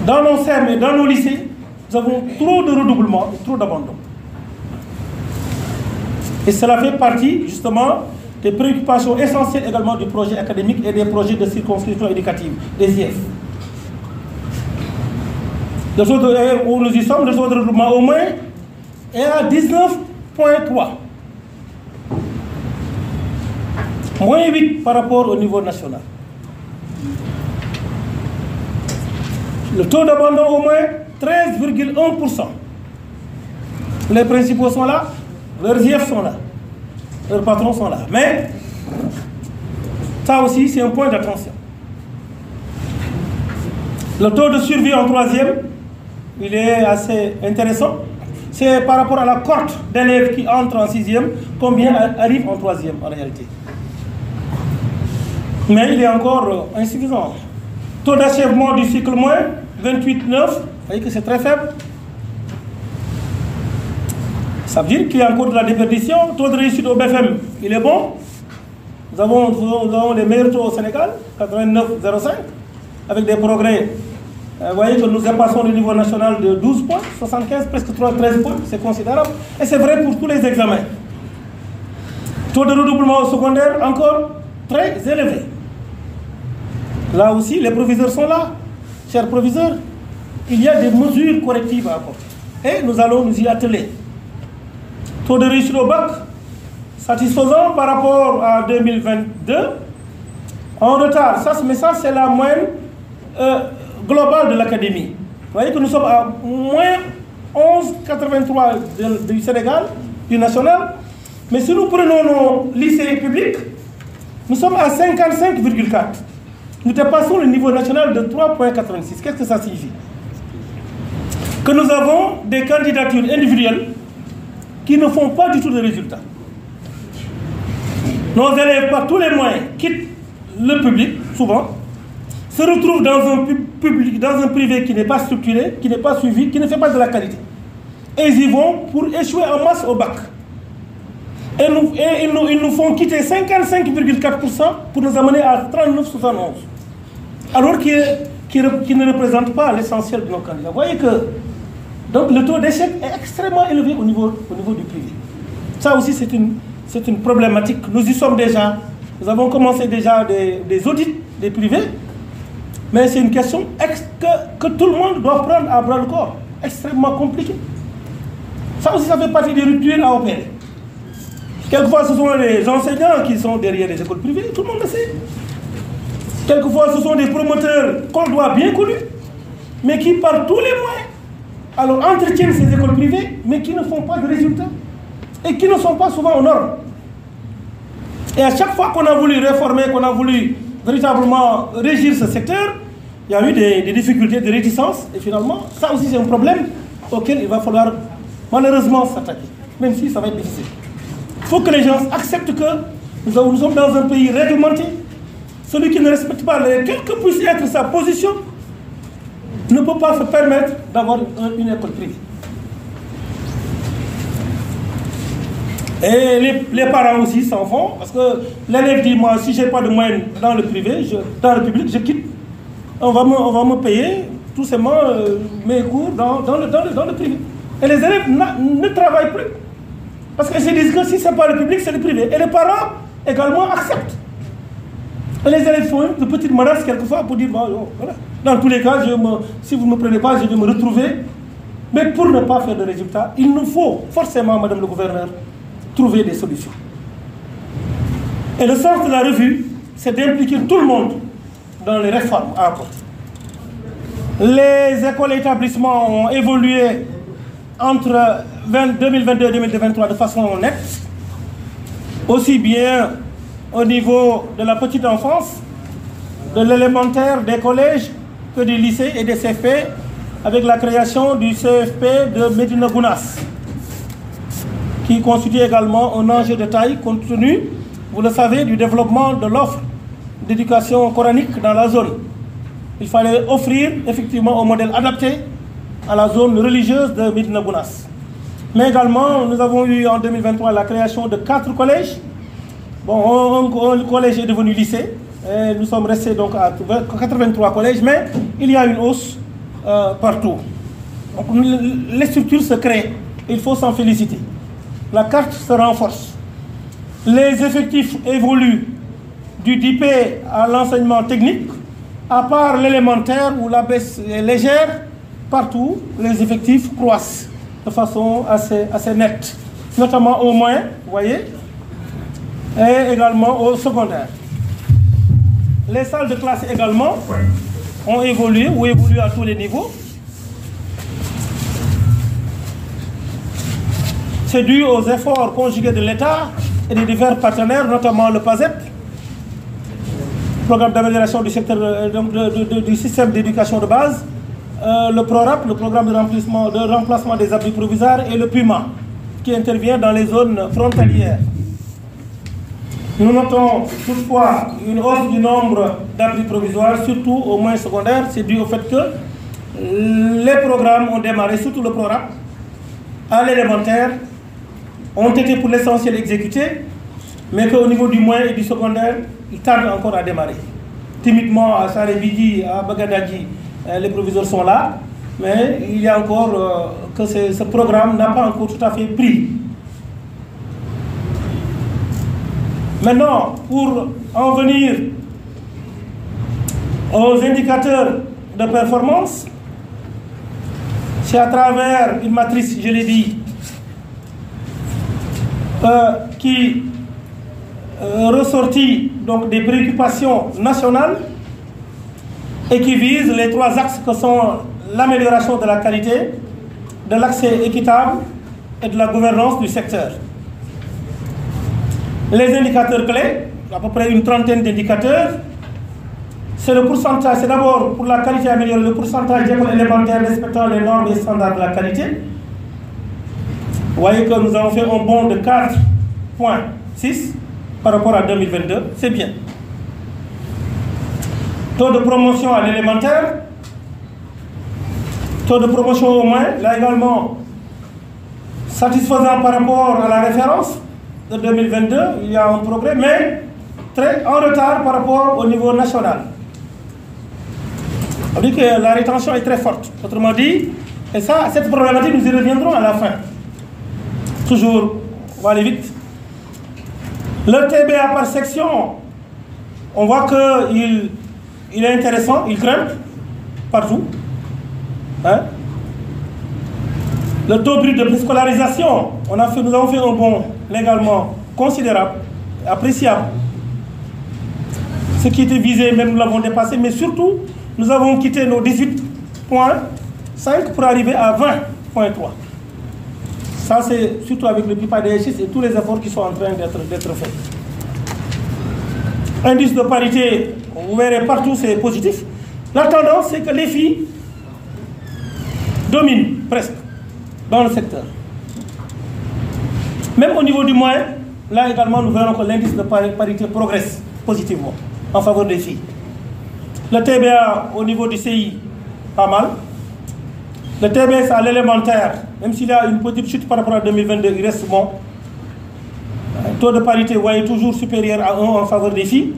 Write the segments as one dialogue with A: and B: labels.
A: Dans nos CEM et dans nos lycées, nous avons trop de redoublement, trop d'abandon. Et cela fait partie, justement, des préoccupations essentielles également du projet académique et des projets de circonscription éducative, des IF. Le taux où nous y sommes, le taux de redoublement au moins est à 19,3. Moins 8 par rapport au niveau national. Le taux d'abandon au moins 13,1%. Les principaux sont là, leurs IF sont là, leurs patrons sont là. Mais ça aussi, c'est un point d'attention. Le taux de survie en troisième, il est assez intéressant. C'est par rapport à la cohorte d'élèves qui entrent en sixième, combien arrivent en troisième en réalité. Mais il est encore insuffisant. Taux d'achèvement du cycle moins 28,9, vous voyez que c'est très faible. Ça veut dire qu'il y a encore de la déperdition. Taux de réussite au BFM, il est bon. Nous avons les meilleurs taux au Sénégal, 89,05, avec des progrès. Vous voyez que nous dépassons le niveau national de 12 points, 75, presque 13 points, c'est considérable. Et c'est vrai pour tous les examens. Taux de redoublement au secondaire, encore très élevé. Là aussi, les proviseurs sont là. Chers proviseurs, il y a des mesures correctives à apporter. Et nous allons nous y atteler. Taux de réussite au bac, satisfaisant par rapport à 2022. En retard, mais ça c'est la moyenne globale de l'académie. Vous voyez que nous sommes à moins 11,83 du Sénégal, du national. Mais si nous prenons nos lycées publics, nous sommes à 55,4. Nous dépassons le niveau national de 3,86. Qu'est-ce que ça signifie? Que nous avons des candidatures individuelles qui ne font pas du tout de résultats. Nos élèves, par tous les moyens, quittent le public, souvent, se retrouvent dans un privé qui n'est pas structuré, qui n'est pas suivi, qui ne fait pas de la qualité. Et ils y vont pour échouer en masse au bac. Et ils nous font quitter 55,4% pour nous amener à 39,71. Alors qu'ils ne représentent pas l'essentiel de nos candidats. Vous voyez que donc, le taux d'échec est extrêmement élevé au niveau du privé. Ça aussi, c'est une problématique. Nous y sommes déjà. Nous avons commencé déjà des audits des privés. Mais c'est une question que tout le monde doit prendre à bras le corps. Extrêmement compliqué. Ça aussi, ça fait partie des ruptures à opérer. Quelquefois, ce sont les enseignants qui sont derrière les écoles privées. Tout le monde le sait. Quelquefois, ce sont des promoteurs qu'on doit bien connus, mais qui, par tous les moyens, alors entretiennent ces écoles privées, mais qui ne font pas de résultats et qui ne sont pas souvent aux normes. Et à chaque fois qu'on a voulu réformer, qu'on a voulu véritablement régir ce secteur, il y a eu des difficultés, des réticences, et finalement, ça aussi c'est un problème auquel il va falloir malheureusement s'attaquer, même si ça va être difficile. Il faut que les gens acceptent que nous sommes dans un pays réglementé. Celui qui ne respecte pas, quelle que puisse être sa position, ne peut pas se permettre d'avoir une école privée. Et les parents aussi s'en vont, parce que l'élève dit, moi, si je n'ai pas de moyens dans le privé, dans le public, je quitte. On va me payer tout simplement mes cours dans le privé. Et les élèves ne travaillent plus. Parce qu'ils se disent que si ce n'est pas le public, c'est le privé. Et les parents également acceptent. Et les élèves font de petites menaces quelquefois pour dire, bon, voilà. Dans tous les cas, si vous ne me prenez pas, je vais me retrouver. Mais pour ne pas faire de résultats, il nous faut forcément, Madame le Gouverneur, trouver des solutions. Et le sens de la revue, c'est d'impliquer tout le monde dans les réformes à apporter. Les écoles et établissements ont évolué entre 2022 et 2023 de façon nette, aussi bien au niveau de la petite enfance, de l'élémentaire, des collèges, que du lycée et des CFP, avec la création du CFP de Médina Gounass, qui constitue également un enjeu de taille compte tenu, vous le savez, du développement de l'offre d'éducation coranique dans la zone. Il fallait offrir effectivement un modèle adapté à la zone religieuse de Médina Gounass. Mais également, nous avons eu en 2023 la création de 4 collèges. Bon, un collège est devenu lycée. Et nous sommes restés donc à 83 collèges, mais il y a une hausse partout. Donc, les structures se créent, il faut s'en féliciter. La carte se renforce. Les effectifs évoluent du DIP à l'enseignement technique, à part l'élémentaire où la baisse est légère, partout les effectifs croissent de façon assez nette, notamment au moyen, vous voyez, et également au secondaire. Les salles de classe également ont évolué ou évoluent à tous les niveaux. C'est dû aux efforts conjugués de l'État et des divers partenaires, notamment le PASEP, programme d'amélioration du secteur du système d'éducation de base, le PRORAP, le programme de remplacement des abris provisoires, et le PUMA, qui intervient dans les zones frontalières. Nous notons toutefois une hausse du nombre d'abris provisoires, surtout au moins secondaire. C'est dû au fait que les programmes ont démarré, surtout le PRORAP, à l'élémentaire, ont été pour l'essentiel exécutés, mais qu'au niveau du moyen et du secondaire, ils tardent encore à démarrer. Timidement, à Sarébidi, à Bagadadji, les proviseurs sont là, mais il y a encore que ce programme n'a pas encore tout à fait pris. Maintenant, pour en venir aux indicateurs de performance, c'est à travers une matrice, je l'ai dit, qui ressortit donc des préoccupations nationales et qui vise les trois axes que sont l'amélioration de la qualité, de l'accès équitable et de la gouvernance du secteur. Les indicateurs clés, à peu près une trentaine d'indicateurs, c'est le pourcentage, c'est d'abord pour la qualité améliorée, le pourcentage d'écoles élémentaires respectant les normes et standards de la qualité. Vous voyez que nous avons fait un bond de 4,6 par rapport à 2022, c'est bien. Taux de promotion à l'élémentaire, taux de promotion au moins, là également satisfaisant par rapport à la référence de 2022, il y a un progrès, mais très en retard par rapport au niveau national. On dit que la rétention est très forte. Autrement dit, et ça, cette problématique, nous y reviendrons à la fin. Toujours, on va aller vite. Le TBA par section, on voit qu'il est intéressant, il grimpe partout. Hein? Le taux brut de préscolarisation, nous avons fait un bond légalement considérable, appréciable. Ce qui était visé, même nous l'avons dépassé, mais surtout, nous avons quitté nos 18,5 pour arriver à 20,3. Ça, c'est surtout avec le PIPA-DHS et tous les efforts qui sont en train d'être faits. Indice de parité, vous verrez partout, c'est positif. La tendance, c'est que les filles dominent presque dans le secteur. Même au niveau du moyen, là également, nous verrons que l'indice de parité progresse positivement en faveur des filles. Le TBA au niveau du CI, pas mal. Le TBS à l'élémentaire, même s'il y a une petite chute par rapport à 2022, il reste bon. Le taux de parité, vous voyez, toujours supérieur à 1 en faveur des filles,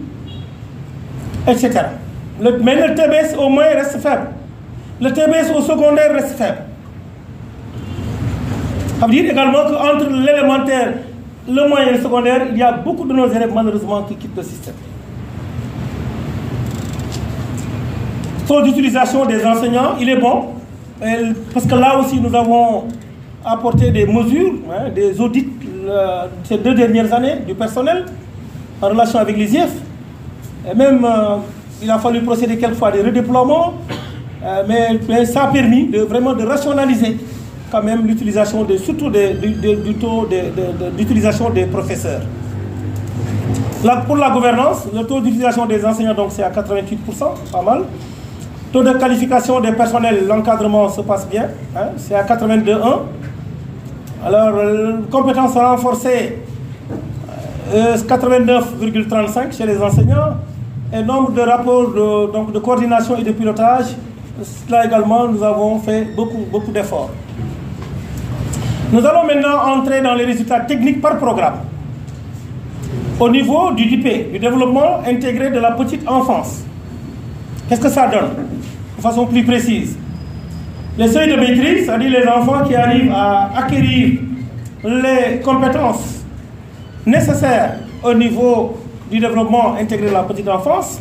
A: etc. Mais le TBS au moins reste faible. Le TBS au secondaire reste faible. Ça veut dire également qu'entre l'élémentaire, le moyen et le secondaire, il y a beaucoup de nos élèves malheureusement qui quittent le système. Taux d'utilisation des enseignants, il est bon, parce que là aussi nous avons apporté des mesures, hein, des audits ces 2 dernières années du personnel en relation avec les IEF. Et même il a fallu procéder quelquefois à des redéploiements, mais ça a permis vraiment de rationaliser quand même l'utilisation surtout du taux d'utilisation des professeurs. Là, pour la gouvernance, le taux d'utilisation des enseignants c'est à 88%, pas mal. Taux de qualification des personnels, l'encadrement se passe bien, hein, c'est à 82,1. Alors, compétences renforcées, 89,35 chez les enseignants. Et nombre de rapports de coordination et de pilotage, là également, nous avons fait beaucoup d'efforts. Nous allons maintenant entrer dans les résultats techniques par programme. Au niveau du DIP, du développement intégré de la petite enfance, qu'est-ce que ça donne? De façon plus précise. Les seuils de maîtrise, c'est-à-dire les enfants qui arrivent à acquérir les compétences nécessaires au niveau du développement intégré de la petite enfance,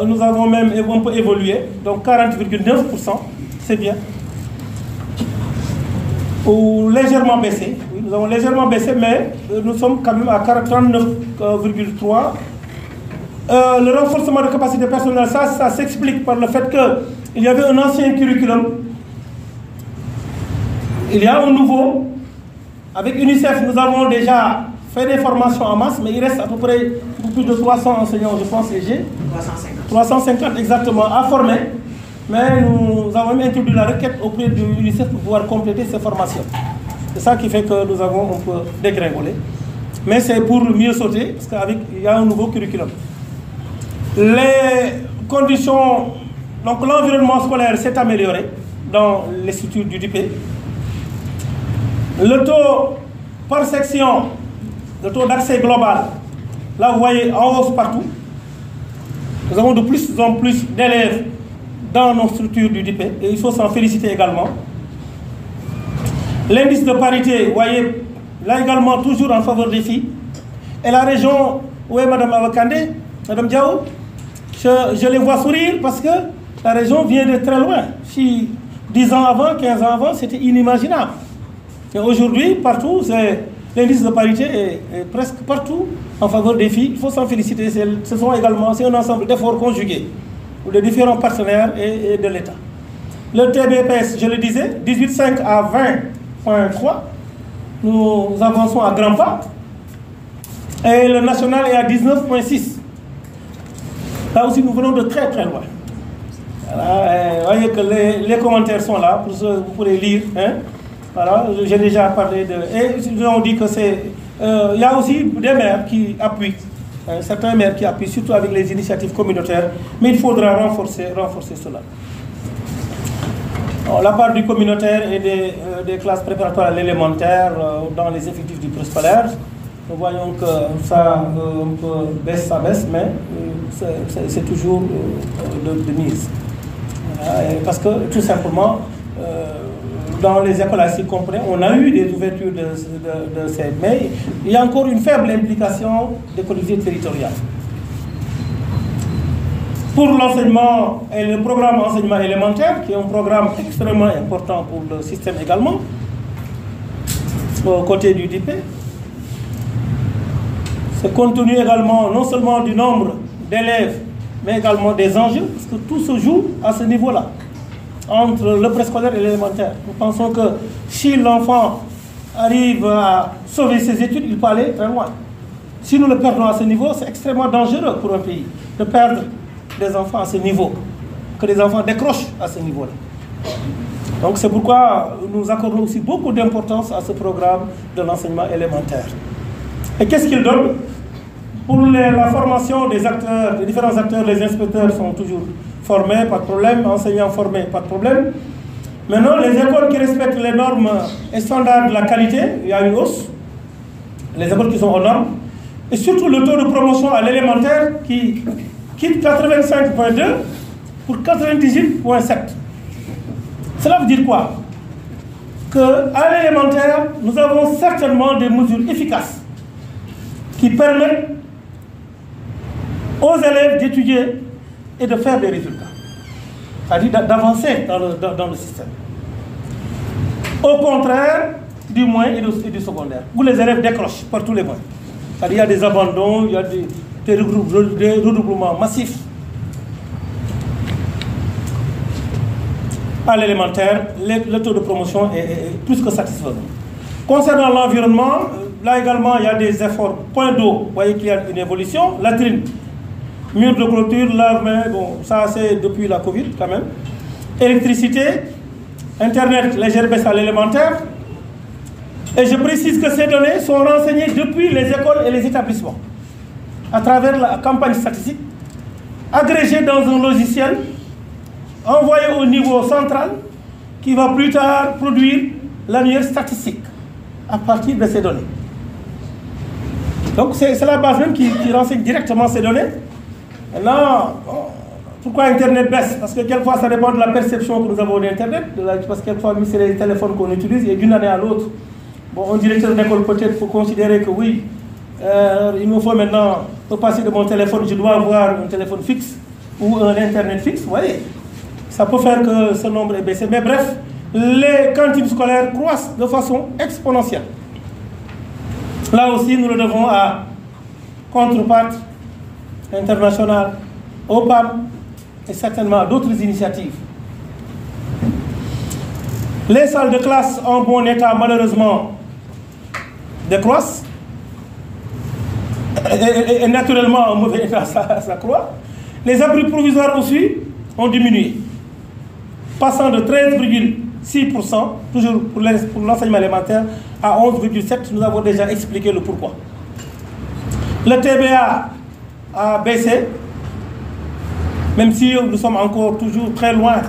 A: nous avons même un peu évolué, donc 40,9%, c'est bien. Ou légèrement baissé, oui, nous avons légèrement baissé, mais nous sommes quand même à 39,3%. Le renforcement de capacité personnelle, ça s'explique par le fait qu'il y avait un ancien curriculum, il y a un nouveau. Avec UNICEF, nous avons déjà fait des formations en masse, mais il reste à peu près plus de 300 enseignants, je pense, et j'ai 350 exactement à former. Mais nous avons même introduit la requête auprès de l'UNICEF pour pouvoir compléter ces formations. C'est ça qui fait que nous avons un peu dégringolé. Mais c'est pour mieux sauter, parce qu'il y a un nouveau curriculum. Les conditions, donc l'environnement scolaire s'est amélioré dans les structures du DIPE. Le taux par section, le taux d'accès global, là vous voyez en hausse partout. Nous avons de plus en plus d'élèves dans nos structures du DIPE et il faut s'en féliciter également. L'indice de parité, vous voyez, là également toujours en faveur des filles. Et la région, où est Mme Awakande, Mme Diaw, je les vois sourire parce que la région vient de très loin. Si 10 ans avant, 15 ans avant, c'était inimaginable. Et aujourd'hui, partout, l'indice de parité est presque partout en faveur des filles. Il faut s'en féliciter. Ce sont également, c'est un ensemble d'efforts conjugués de différents partenaires et de l'État. Le TBPS, je le disais, 18,5 à 20,3. Nous avançons à grands pas. Et le national est à 19,6. Là aussi, nous venons de très très loin. Voilà, vous voyez que les commentaires sont là, vous pourrez lire. Hein. Voilà, j'ai déjà parlé de... Et nous avons dit que c'est... Il y a aussi des maires qui appuient, certains maires qui appuient, surtout avec les initiatives communautaires, mais il faudra renforcer cela. Alors, la part du communautaire et des classes préparatoires à l'élémentaire dans les effectifs du préscolaire, nous voyons que ça ça baisse, mais c'est toujours de mise. Voilà, parce que tout simplement, dans les écoles ainsi comprises, on a eu des ouvertures de ces, mais il y a encore une faible implication des collectivités territoriales. Pour l'enseignement et le programme enseignement élémentaire, qui est un programme extrêmement important pour le système également, au côté du DIPE, c'est compte tenu également non seulement du nombre d'élèves, mais également des enjeux, parce que tout se joue à ce niveau-là, entre le préscolaire et l'élémentaire. Nous pensons que si l'enfant arrive à sauver ses études, il peut aller très loin. Si nous le perdons à ce niveau, c'est extrêmement dangereux pour un pays de perdre des enfants à ce niveau, que les enfants décrochent à ce niveau-là. Donc c'est pourquoi nous accordons aussi beaucoup d'importance à ce programme de l'enseignement élémentaire. Et qu'est-ce qu'il donne? Pour la formation des acteurs, des différents acteurs, les inspecteurs sont toujours formés, pas de problème, enseignants formés, pas de problème. Maintenant, les écoles qui respectent les normes et standards de la qualité, il y a une hausse. Les écoles qui sont aux normes. Et surtout le taux de promotion à l'élémentaire qui quitte 85,2 pour 98,7. Cela veut dire quoi? Qu'à l'élémentaire, nous avons certainement des mesures efficaces qui permettent aux élèves d'étudier et de faire des résultats. C'est-à-dire d'avancer dans le système. Au contraire du moyen et du secondaire, où les élèves décrochent par tous les moyens. C'est-à-dire qu'il y a des abandons, il y a des redoublements massifs. À l'élémentaire, le taux de promotion est plus que satisfaisant. Concernant l'environnement, là également, il y a des efforts. Point d'eau, vous voyez qu'il y a une évolution. Latrine, mur de clôture, lave-main, bon, ça c'est depuis la Covid quand même. Électricité, Internet, légère baisse à l'élémentaire. Et je précise que ces données sont renseignées depuis les écoles et les établissements, à travers la campagne statistique, agrégée dans un logiciel, envoyé au niveau central, qui va plus tard produire l'annuaire statistique à partir de ces données. Donc c'est la base même qui renseigne directement ces données. Maintenant, Pourquoi Internet baisse? Parce que quelquefois, ça dépend de la perception que nous avons d'Internet. Parce que quelquefois, c'est les téléphones qu'on utilise, et d'une année à l'autre, bon, un directeur d'école peut-être faut considérer que oui, il me faut maintenant, pour passer de mon téléphone, je dois avoir un téléphone fixe ou un Internet fixe. Vous voyez, ça peut faire que ce nombre est baissé. Mais bref, les cantines scolaires croissent de façon exponentielle. Là aussi, nous le devons à Contrepart International, OPAM et certainement d'autres initiatives. Les salles de classe en bon état, malheureusement, décroissent. Et naturellement, en mauvais état, ça croît. Les abris provisoires aussi ont diminué, passant de 13,6%, toujours pour l'enseignement élémentaire, à 11,7%. Nous avons déjà expliqué le pourquoi. Le TBA a baissé, même si nous sommes encore toujours très loin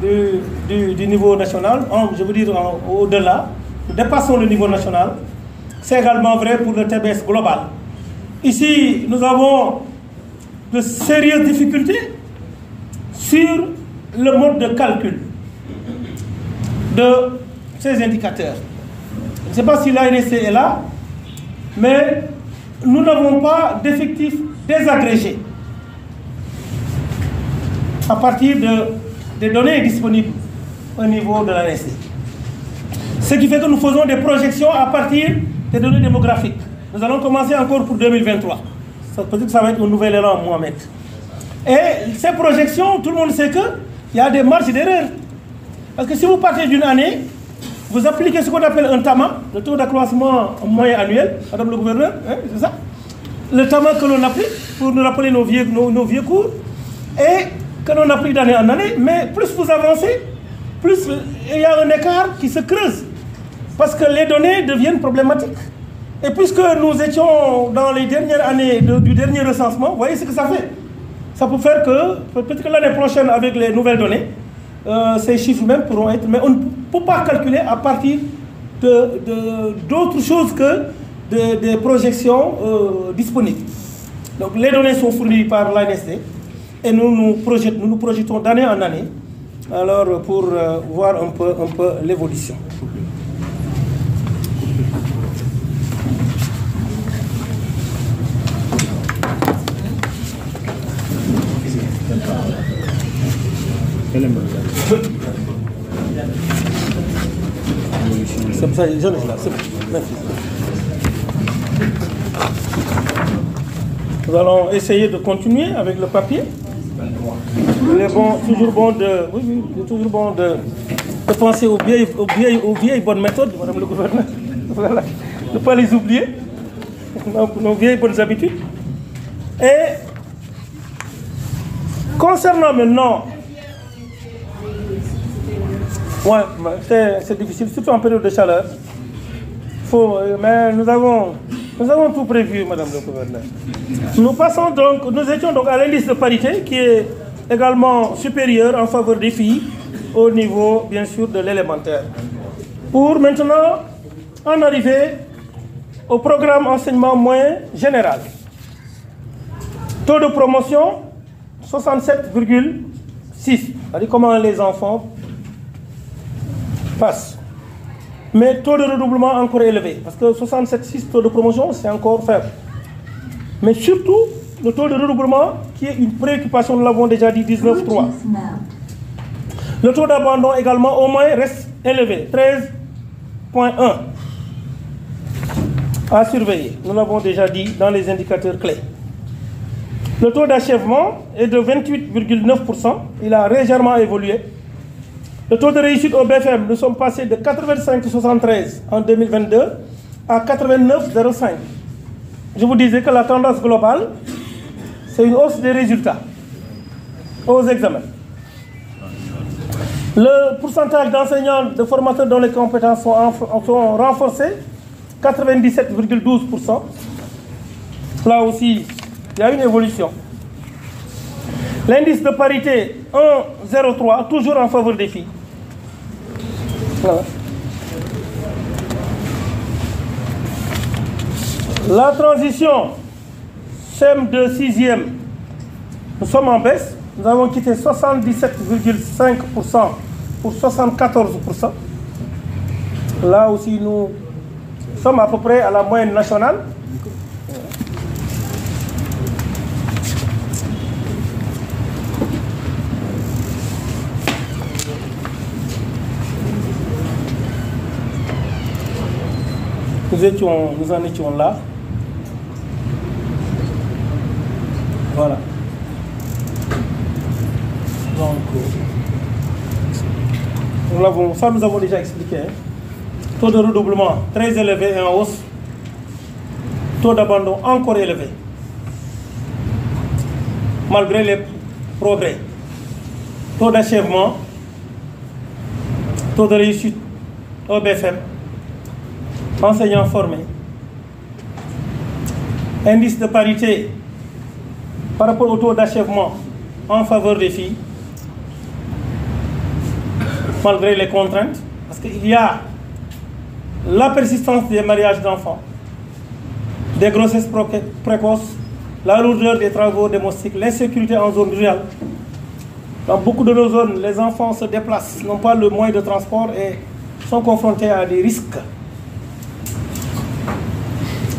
A: du niveau national, je veux dire au-delà, nous dépassons le niveau national. C'est également vrai pour le TBS global. Ici, nous avons de sérieuses difficultés sur le mode de calcul de ces indicateurs. Je ne sais pas si l'ANSC est là, mais nous n'avons pas d'effectifs désagrégés à partir des données disponibles au niveau de l'ANSC. Ce qui fait que nous faisons des projections à partir des données démographiques. Nous allons commencer encore pour 2023. Peut-être que ça va être un nouvel élan, Mohamed. Et ces projections, tout le monde sait qu'il y a des marges d'erreur. Parce que si vous partez d'une année, vous appliquez ce qu'on appelle un TAMA, le taux d'accroissement moyen annuel, madame le gouverneur, hein, c'est ça? Le TAMA que l'on applique pour nous rappeler nos vieux cours, et que l'on applique d'année en année, mais plus vous avancez, plus il y a un écart qui se creuse. Parce que les données deviennent problématiques. Et puisque nous étions dans les dernières années du dernier recensement, vous voyez ce que ça fait. Ça peut faire que, peut-être que l'année prochaine, avec les nouvelles données, ces chiffres même pourront être... Mais on ne peut pas calculer à partir d'autres choses que des projections disponibles. Donc les données sont fournies par l'ANSD et nous nous projetons d'année en année, alors pour voir un peu l'évolution. C'est ça, je là, c'est bon. Nous allons essayer de continuer avec le papier. Il est bon, toujours bon de penser aux vieilles bonnes méthodes, madame le gouverneur. Voilà. Ne pas les oublier, nos vieilles bonnes habitudes. Et concernant maintenant, ouais, c'est difficile, surtout en période de chaleur. Mais nous avons tout prévu, madame le gouverneur. Nous étions donc à l'indice de parité qui est également supérieur en faveur des filles au niveau, bien sûr, de l'élémentaire. Pour maintenant en arriver au programme enseignement moyen général. Taux de promotion 67,6. C'est-à-dire comment les enfants passent. Mais taux de redoublement encore élevé. Parce que 67,6 taux de promotion, c'est encore faible. Mais surtout, le taux de redoublement qui est une préoccupation, nous l'avons déjà dit, 19,3. Le taux d'abandon également au moins reste élevé, 13,1. À surveiller, nous l'avons déjà dit dans les indicateurs clés. Le taux d'achèvement est de 28,9%. Il a légèrement évolué. Le taux de réussite au BFM, nous sommes passés de 85,73 en 2022 à 89,05. Je vous disais que la tendance globale, c'est une hausse des résultats aux examens. Le pourcentage d'enseignants, de formateurs dont les compétences sont renforcées, 97,12%. Là aussi, il y a une évolution. L'indice de parité 1,03, toujours en faveur des filles. Voilà. La transition CM2 6e, nous sommes en baisse, nous avons quitté 77,5% pour 74%. Là aussi, nous sommes à peu près à la moyenne nationale. Nous en étions là. Voilà. Donc, nous avons déjà expliqué. Hein. Taux de redoublement très élevé et en hausse. Taux d'abandon encore élevé. Malgré les progrès. Taux d'achèvement. Taux de réussite au BFM. Enseignants formés. Indice de parité par rapport au taux d'achèvement en faveur des filles, malgré les contraintes, parce qu'il y a la persistance des mariages d'enfants, des grossesses précoces, la lourdeur des travaux domestiques, l'insécurité en zone rurale. Dans beaucoup de nos zones, les enfants se déplacent, n'ont pas le moyen de transport et sont confrontés à des risques.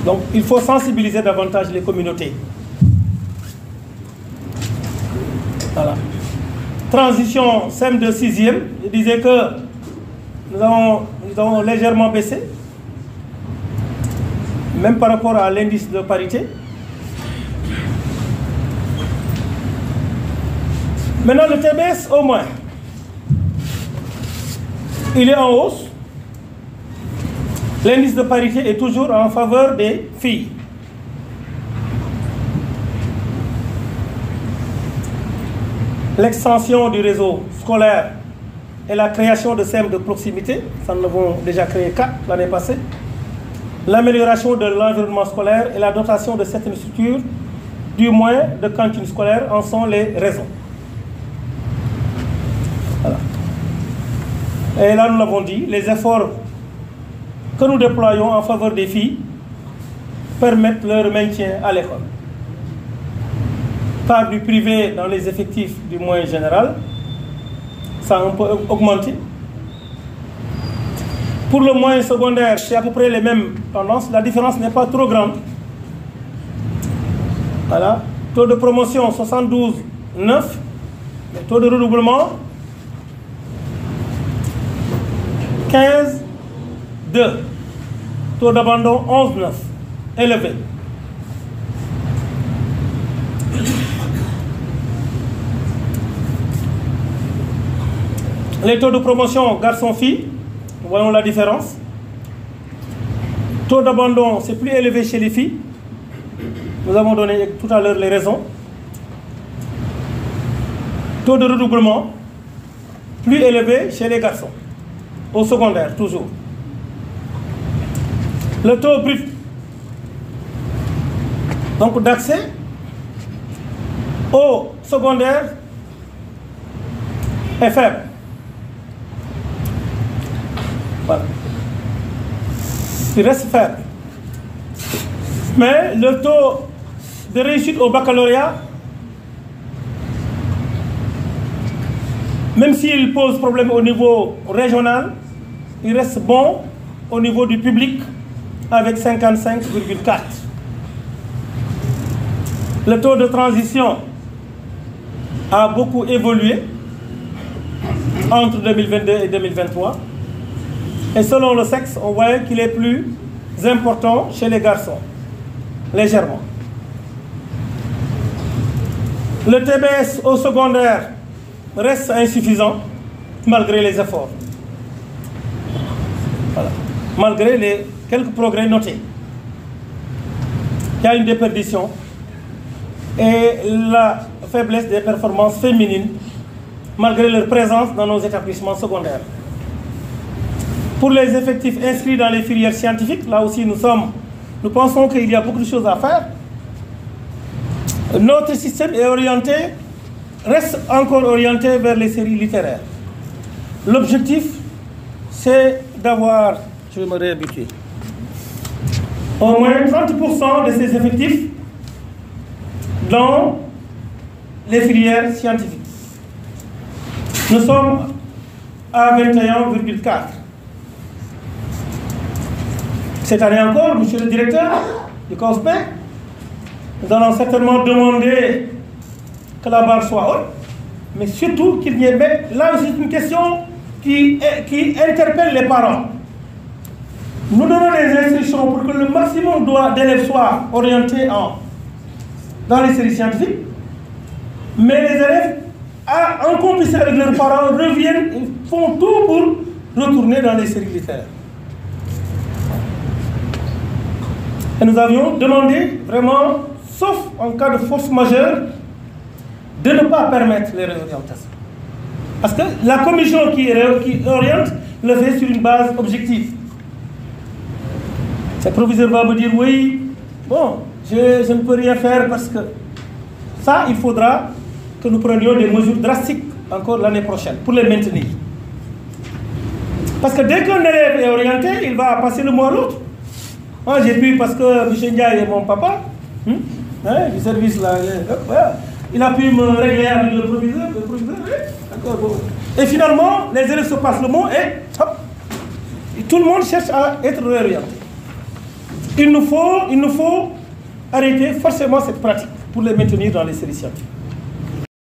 A: Donc, il faut sensibiliser davantage les communautés. Voilà. Transition SEM de 6e, je disais que nous avons légèrement baissé, même par rapport à l'indice de parité. Maintenant, le TBS, au moins, il est en hausse. L'indice de parité est toujours en faveur des filles. L'extension du réseau scolaire et la création de SEM de proximité, ça nous avons déjà créé 4 l'année passée. L'amélioration de l'environnement scolaire et la dotation de certaines structures, du moins de cantines scolaires, en sont les raisons. Voilà. Et là, nous l'avons dit, les efforts que nous déployons en faveur des filles permettent leur maintien à l'école. Par du privé dans les effectifs du moyen général, ça a un peu augmenté. Pour le moyen secondaire, c'est à peu près les mêmes tendances. La différence n'est pas trop grande. Voilà. Taux de promotion 72,9. Taux de redoublement 15,2. Taux d'abandon 11,9. Élevé. Les taux de promotion garçons-filles, voyons la différence. Taux d'abandon, c'est plus élevé chez les filles. Nous avons donné tout à l'heure les raisons. Taux de redoublement, plus élevé chez les garçons. Au secondaire, toujours. Le taux brut, donc d'accès au secondaire, est faible. Voilà. Il reste faible. Mais le taux de réussite au baccalauréat, même s'il pose problème au niveau régional, il reste bon au niveau du public avec 55,4. Le taux de transition a beaucoup évolué entre 2022 et 2023. Et selon le sexe, on voit qu'il est plus important chez les garçons, légèrement. Le TBS au secondaire reste insuffisant, malgré les efforts. Voilà. Malgré les quelques progrès notés. Il y a une déperdition et la faiblesse des performances féminines, malgré leur présence dans nos établissements secondaires. Pour les effectifs inscrits dans les filières scientifiques, là aussi nous pensons qu'il y a beaucoup de choses à faire. Notre système est reste encore orienté vers les séries littéraires. L'objectif, c'est d'avoir, je vais me réhabituer, au moins 30% de ces effectifs dans les filières scientifiques. Nous sommes à 21,4. Cette année encore, monsieur le directeur du COSPE, nous allons certainement demander que la barre soit haute, mais surtout qu'il y ait... Mais là aussi, c'est une question qui interpelle les parents. Nous donnons des instructions pour que le maximum d'élèves soient orientés dans les séries scientifiques, mais les élèves, en complicité avec leurs parents, reviennent et font tout pour retourner dans les séries littéraires. Et nous avions demandé, vraiment, sauf en cas de force majeure, de ne pas permettre les réorientations. Parce que la commission qui oriente le fait sur une base objective. Le proviseur va me dire, oui, bon, je ne peux rien faire parce que ça, il faudra que nous prenions des mesures drastiques encore l'année prochaine pour les maintenir. Parce que dès qu'un élève est orienté, il va passer le mois à l'autre. Moi, j'ai pu, parce que M. Ndiaye est mon papa, du service là, il a pu me régler avec le proviseur, d'accord. Et finalement, les élèves se passent le mot et hop, tout le monde cherche à être réorienté. Il nous faut arrêter forcément cette pratique pour les maintenir dans les séries scientifiques.